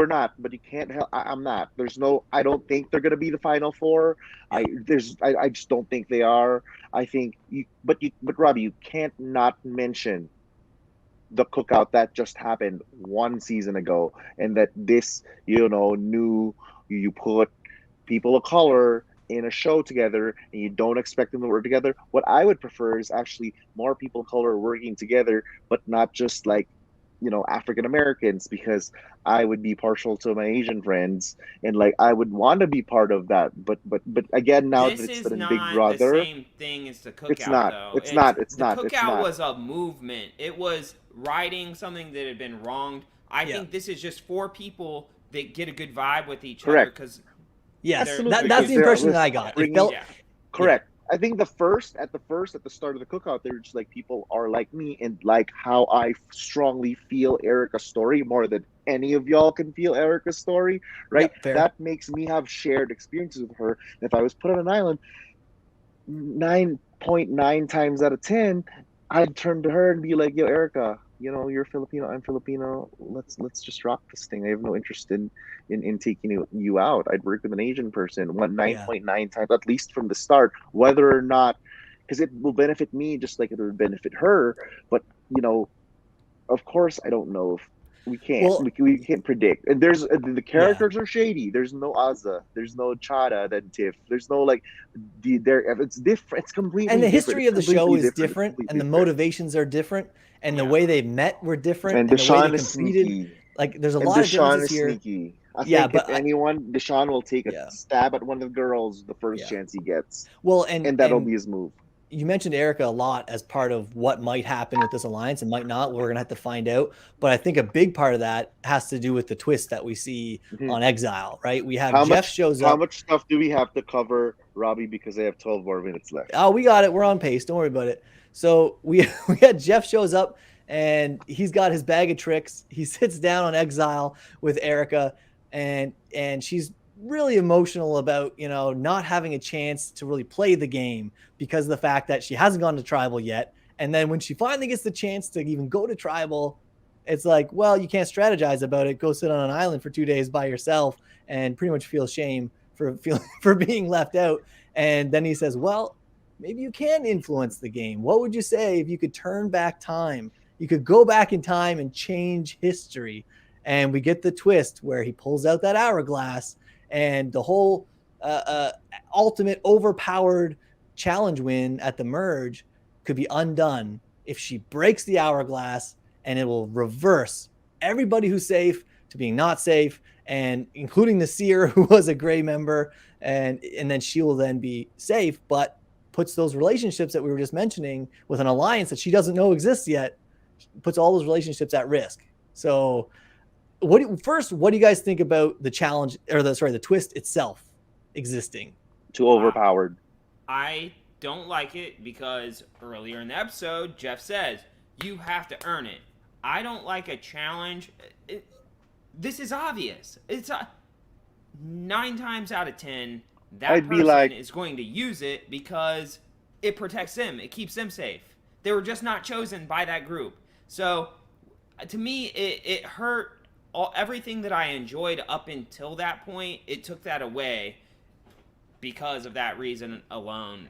not, but you can't help. I'm not. I don't think they're going to be the final 4. I just don't think they are. I think but Robbie, you can't not mention the cookout that just happened 1 season ago, and that this, new, you put people of color in a show together and you don't expect them to work together. What I would prefer is actually more people of color working together, but not just like, African Americans, because I would be partial to my Asian friends and like I would want to be part of that. But again, now this that it's is been not Big Brother, the same thing as the cookout. It's not. Though. It's not. The cookout was a movement. It was righting something that had been wronged. I think this is just 4 people that get a good vibe with each other. Because that's the impression that I got. Correct. I think at the start of the cookout, they were just like, people are like me and like how I strongly feel Erica's story more than any of y'all can feel Erica's story, right? That makes me have shared experiences with her. And if I was put on an island, 9.9 times out of 10, I'd turn to her and be like, yo, Erica, you're Filipino, I'm Filipino. Let's just rock this thing. I have no interest in taking you out. I'd work with an Asian person 9.9 times, at least from the start, whether or not, because it will benefit me just like it would benefit her. But of course, I don't know if we can't. We can't predict. And there's the characters are shady. There's no Azza. There's no Chada. Then Tiff. There's no like it's different. It's completely. And the different. history of the show is different, and the motivations are different, and the way they met were different, and the way they is competed. Sneaky. Like there's a lot of differences here. Sneaky. I think if anyone, Deshaun will take a stab at one of the girls the first chance he gets. Well, and that'll be his move. you mentioned Erica a lot as part of what might happen with this alliance and might not. We're gonna have to find out. But I think a big part of that has to do with the twist that we see Mhm. on Exile, right? We have How Jeff much shows how up. much stuff do we have to cover, Robbie? Because they have 12 more minutes left. Oh, we got it. We're on pace. Don't worry about it. So we got Jeff shows up and he's got his bag of tricks. He sits down on Exile with Erica, and she's really emotional about not having a chance to really play the game because of the fact that she hasn't gone to tribal yet. And then when she finally gets the chance to even go to tribal, it's like, well, you can't strategize about it. Go sit on an island for 2 days by yourself and pretty much feel shame for being left out. And then he says, well, maybe you can influence the game. What would you say if you could turn back time? You could go back in time and change history. And we get the twist where he pulls out that hourglass, and the whole ultimate overpowered challenge win at the merge could be undone if she breaks the hourglass, and it will reverse everybody who's safe to being not safe, and including the seer, who was a gray member, and then she will then be safe, but puts those relationships that we were just mentioning with an alliance that she doesn't know exists yet, puts all those relationships at risk. So what do you guys think about the challenge, or the twist itself existing? Too overpowered. I don't like it because earlier in the episode, Jeff says, you have to earn it. I don't like a challenge. This is obvious. It's 9 times out of 10, that person is going to use it because it protects them. It keeps them safe. They were just not chosen by that group. So, to me, it hurt everything that I enjoyed up until that point. It took that away because of that reason alone.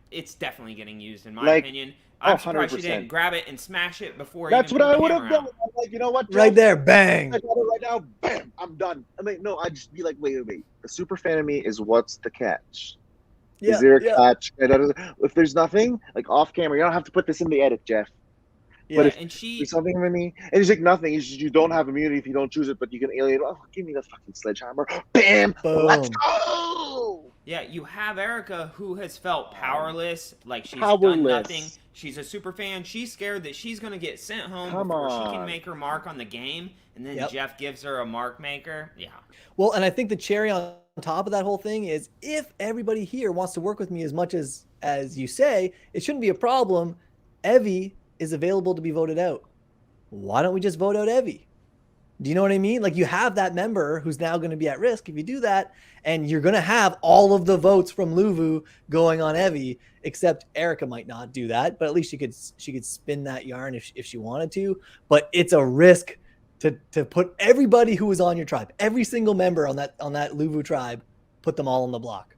It's definitely getting used, in my opinion. I'm surprised she didn't grab it and smash it before. That's what I would have done. I'm like, you know what, Jeff? Right there, bang. I got it right now, bam, I'm done. I mean, no, I'd just be like, wait. The super fan of me is, what's the catch? Is there a catch? If there's nothing, like off camera, you don't have to put this in the edit, Jeff. Yeah, but if and there's something with me, and it's like nothing. It's just, you don't have immunity if you don't choose it, but you can alienate. Oh, give me the fucking sledgehammer. Bam! Boom. Let's go! Yeah, you have Erica, who has felt powerless, like she's done nothing. She's a super fan. She's scared that she's going to get sent home before she can make her mark on the game, and then Jeff gives her a mark maker. Yeah. Well, and I think the cherry on top of that whole thing is, if everybody here wants to work with me as much as you say, it shouldn't be a problem. Evie is available to be voted out. Why don't we just vote out Evie? Do you know what I mean? Like, you have that member who's now going to be at risk if you do that, and you're going to have all of the votes from Luvu going on Evie, except Erica might not do that, but at least she could spin that yarn if she wanted to. But it's a risk to put everybody who was on your tribe, every single member on that Luvu tribe, put them all on the block.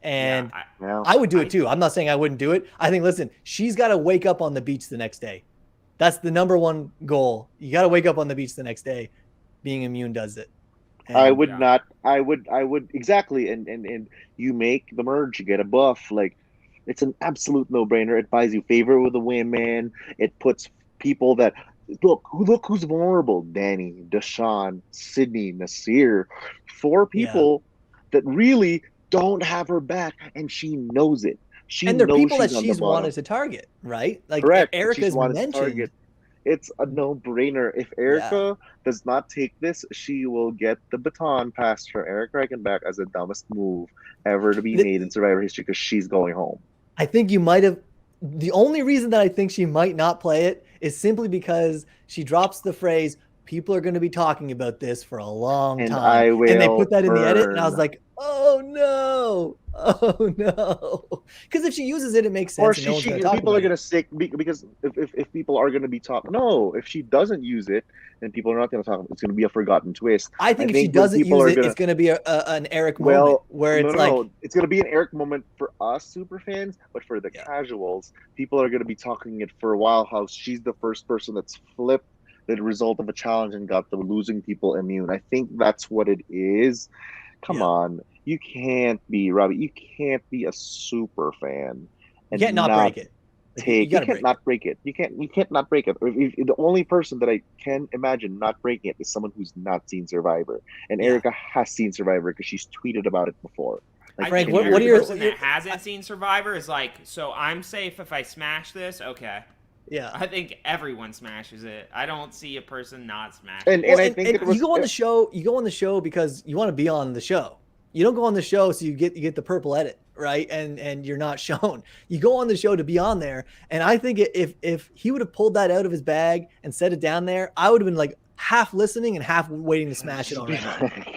And I would do it too. I'm not saying I wouldn't do it. I think, listen, she's got to wake up on the beach the next day. That's the number one goal. You got to wake up on the beach the next day. Being immune does it. And I would not. I would exactly. And you make the merge, you get a buff. Like, it's an absolute no-brainer. It buys you favor with the women. It puts people that look who's vulnerable. Danny, Deshaun, Sydney, Nasir, 4 people that really don't have her back, and she knows it. And they're people that she's wanted to target, right? Like, correct. Erica's mentioned. It's a no-brainer. If Erica does not take this, she will get the baton passed from Eric Reichenbach as the dumbest move ever to be made in Survivor history, because she's going home. I think you might have. The only reason that I think she might not play it is simply because she drops the phrase, people are going to be talking about this for a long time. And they put that in the edit, and I was like, oh no. Because if she uses it, it makes sense. Or people are going to stick, because if people are going to be talking, no, if she doesn't use it, then people are not going to talk. It's going to be a forgotten twist. I think if she doesn't use it, it's going to be an Eric moment where it's it's going to be an Eric moment for us super fans, but for the casuals, people are going to be talking it for a while, how she's the first person that's flipped the result of a challenge and got the losing people immune. I think that's what it is. Come on. You can't be, Robbie, you can't be a super fan and you can't not break it. You can't not break it. You can't not break it. The only person that I can imagine not breaking it is someone who's not seen Survivor. And Erica has seen Survivor because she's tweeted about it before. I Frank, think what every are your person that hasn't seen Survivor is like, so I'm safe if I smash this? Okay. yeah. I think everyone smashes it. I don't see a person not smashing And it. Well, I think it was. you go on the show. You go on the show because you want to be on the show. You don't go on the show so you get the purple edit, right? And you're not shown. You go on the show to be on there. And I think if he would have pulled that out of his bag and set it down there, I would have been like half listening and half waiting to smash it already.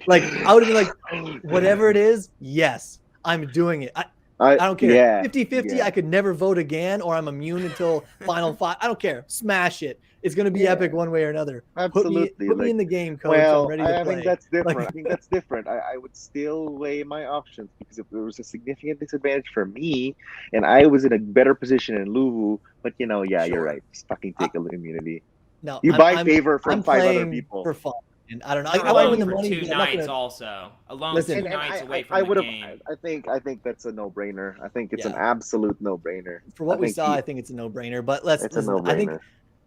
Like I would have been like, whatever it is, yes, I'm doing it. I don't care. Yeah, 50-50, yeah. I could never vote again, or I'm immune until final five. I don't care. Smash it. It's going to be epic one way or another. Absolutely. Put me in the game, coach. I'm Well, ready to I play. think that's different. Like, I think that's different. I would still weigh my options because if there was a significant disadvantage for me and I was in a better position in Luvu, but yeah, you're sure. right. Just fucking take a immunity. No, You buy favor from I'm 5 other playing people. for fun. And I don't know. You're I want to alone win the for money. 2 But I'm not nights gonna, also. Alone Listen, 2 And nights away I from would the have. game. I think that's a no-brainer. I think it's an Yeah. absolute no-brainer. For what I we think saw, I think it's a no-brainer. But it's a listen. no-brainer.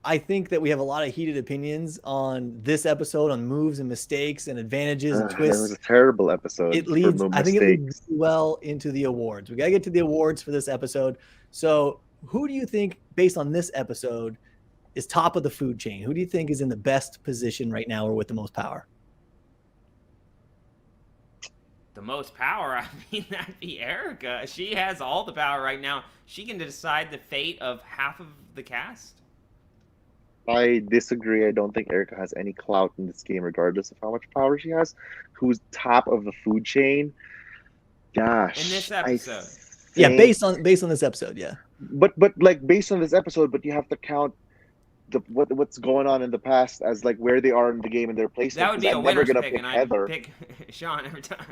I think that we have a lot of heated opinions on this episode on moves and mistakes and advantages and It twists. was a terrible episode. I think it leads well into the awards. We got to get to the awards for this episode. So who do you think, based on this episode, is top of the food chain? Who do you think is in the best position right now or with the most power? The most power, I mean, that'd be Erica. She has all the power right now. She can decide the fate of half of the cast. I disagree. I don't think Erica has any clout in this game, regardless of how much power she has. Who's top of the food chain? Gosh, In this episode. Yeah, based on this episode, yeah. But like based on this episode, but you have to count what's going on in the past as like where they are in the game and their place. That would be a I'm never winner's gonna pick, pick and Heather. I'd pick Sean every time.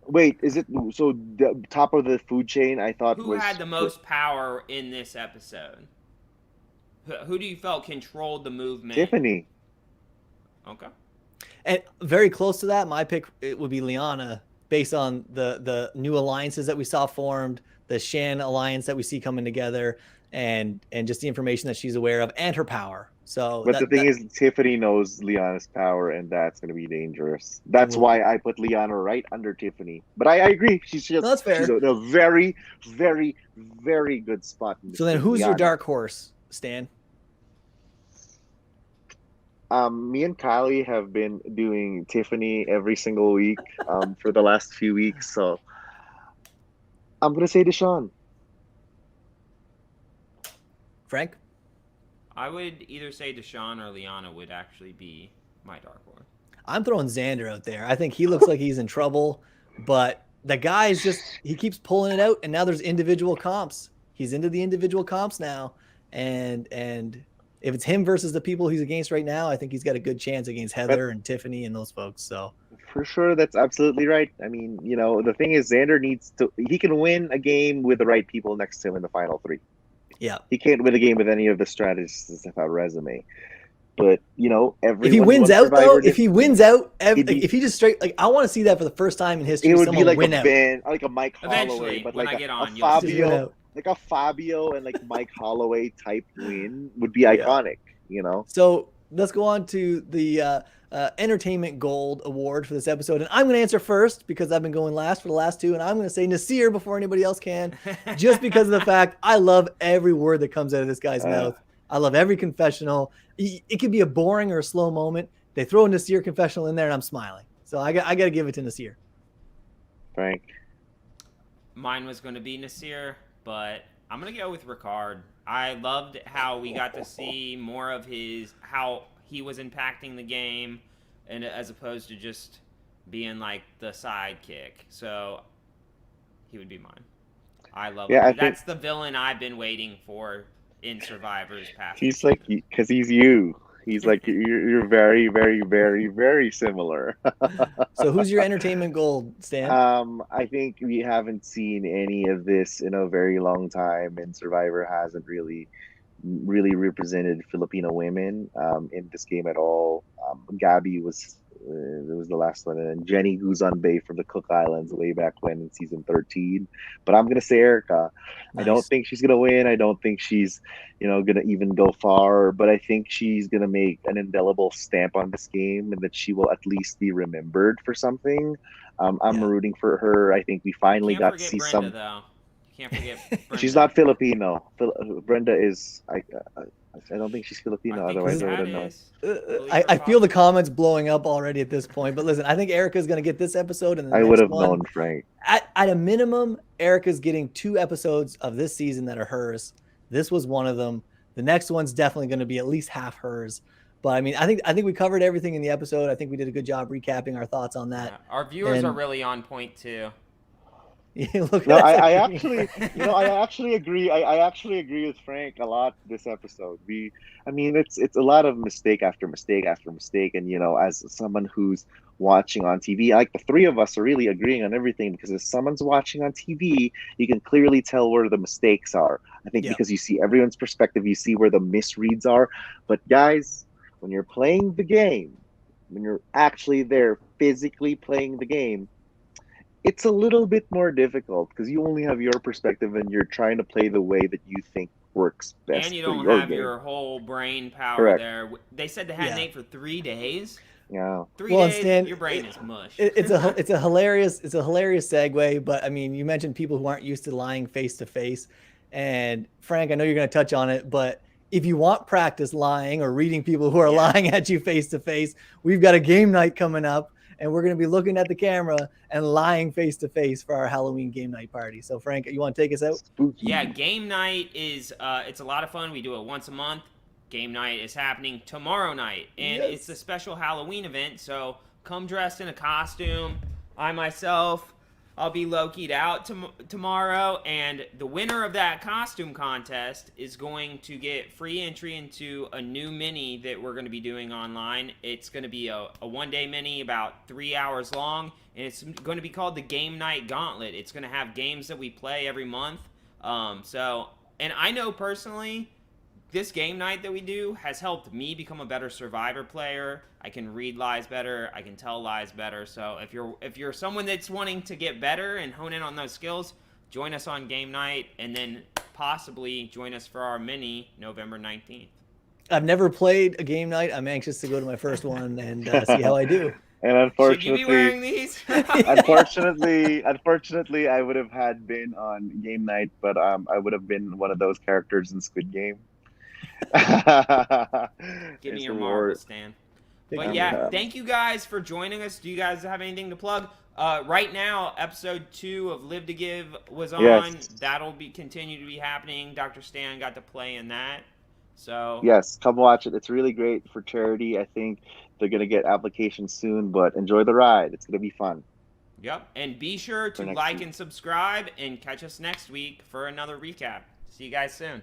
Wait, is it so? The top of the food chain, I thought Who was had the most power in this episode? Who do you felt controlled the movement? Tiffany. Okay. And very close to that, my pick it would be Liana, based on the new alliances that we saw formed, the Shan alliance that we see coming together, and just the information that she's aware of and her power. So, But the thing is, Tiffany knows Liana's power, and that's going to be dangerous. That's why I put Liana right under Tiffany. But I agree. She's that's fair. She's in a very, very, very good spot. So then, who's your dark horse, Stan? Me and Kylie have been doing Tiffany every single week for the last few weeks. So I'm going to say Deshaun. Frank? I would either say Deshaun or Liana would actually be my dark horse. I'm throwing Xander out there. I think he looks like he's in trouble, but the guy is he keeps pulling it out, and now there's individual comps. He's into the individual comps now, and if it's him versus the people he's against right now, I think he's got a good chance against Heather and Tiffany and those folks. So for sure, that's absolutely right. I mean, the thing is, Xander he can win a game with the right people next to him in the final 3. Yeah, he can't win a game with any of the strategists without resume. But if he wins out though, if he just straight I want to see that for the first time in history. It would be like win like a Mike Eventually, Holloway, but when like I get on, a Fabio and like Mike Holloway type win would be iconic. So let's go on to the Entertainment Gold Award for this episode, and I'm going to answer first because I've been going last for the last 2, and I'm going to say Nasir before anybody else can, just because of the fact I love every word that comes out of this guy's mouth. I love every confessional. It could be a boring or a slow moment. They throw a Nasir confessional in there, and I'm smiling. So I got to give it to Nasir. Frank. Mine was going to be Nasir, but I'm going to go with Ricard. I loved how we got to see more of how he was impacting the game, and as opposed to just being like the sidekick. So he would be mine. I love him. That's the villain I've been waiting for in Survivor's past. He's like, because he's you. He's like, you're very, very, very, very similar. So who's your Entertainment Gold, Stan? I think we haven't seen any of this in a very long time, and Survivor hasn't really represented Filipino women in this game at all. Gabby was It was the last one, and then Jenny Guzanbe from the Cook Islands way back when in season 13. But I'm gonna say Erica. I don't Nice. think she's gonna win. I don't think she's, gonna even go far. But I think she's gonna make an indelible stamp on this game, and that she will at least be remembered for something. I'm Yeah. rooting for her. I think we finally Can't got to forget see Brenda, some. though. You can't forget Brenda. She's not Filipino. Brenda is. I don't think she's I Filipino. think Otherwise, her I would dad have known. is. Believe her I feel the father. comments blowing up already at this point. But listen, I think Erica's going to get this episode and the I would next have one. known, Frank. At a minimum, Erica's getting 2 episodes of this season that are hers. This was one of them. The next one's definitely going to be at least half hers. But I mean, I think we covered everything in the episode. I think we did a good job recapping our thoughts on that. Yeah, our viewers are And- really on point too. Look No, at us I agreeing. actually, I actually agree. I actually agree with Frank a lot this episode. I mean, it's a lot of mistake after mistake after mistake, and as someone who's watching on TV, like the three of us are really agreeing on everything because if someone's watching on TV, you can clearly tell where the mistakes are. I think Yep. because you see everyone's perspective, you see where the misreads are. But guys, when you're playing the game, when you're actually there physically playing the game, it's a little bit more difficult because you only have your perspective and you're trying to play the way that you think works best And you for don't your have game. your whole brain power Correct. there. They said they had Yeah. Nate for 3 days. Yeah. 3 Well, and days, Stan, your brain is mush. it's a hilarious segue. But I mean, you mentioned people who aren't used to lying face to face, and Frank, I know you're going to touch on it, but if you want practice lying or reading people who are Yeah. lying at you face to face, we've got a game night coming up, and we're going to be looking at the camera and lying face to face for our Halloween game night party. So, Frank, you want to take us out? Spooky. Yeah, game night is it's a lot of fun. We do it once a month. Game night is happening tomorrow night, and Yes. it's a special Halloween event. So come dressed in a costume. I myself, I'll be Loki'd out tomorrow, and the winner of that costume contest is going to get free entry into a new mini that we're going to be doing online. It's going to be a one-day mini, about 3 hours long, and it's going to be called the Game Night Gauntlet. It's going to have games that we play every month. And I know personally, this game night that we do has helped me become a better Survivor player. I can read lies better. I can tell lies better. So if you're someone that's wanting to get better and hone in on those skills, join us on game night, and then possibly join us for our mini November 19th. I've never played a game night. I'm anxious to go to my first one and see how I do. And Should you be wearing these? unfortunately, I would have had been on game night, but I would have been one of those characters in Squid Game. Give me It's your a marbles, Stan. But I'm yeah, happy. thank you guys for joining us. Do you guys have anything to plug? Right now, episode 2 of Live to Give was on. Yes. That'll continue to be happening. Dr. Stan got to play in that. So Yes, come watch it. It's really great for charity. I think they're gonna get applications soon, but enjoy the ride. It's gonna be fun. Yep. And be sure to next like week. and subscribe, and catch us next week for another recap. See you guys soon.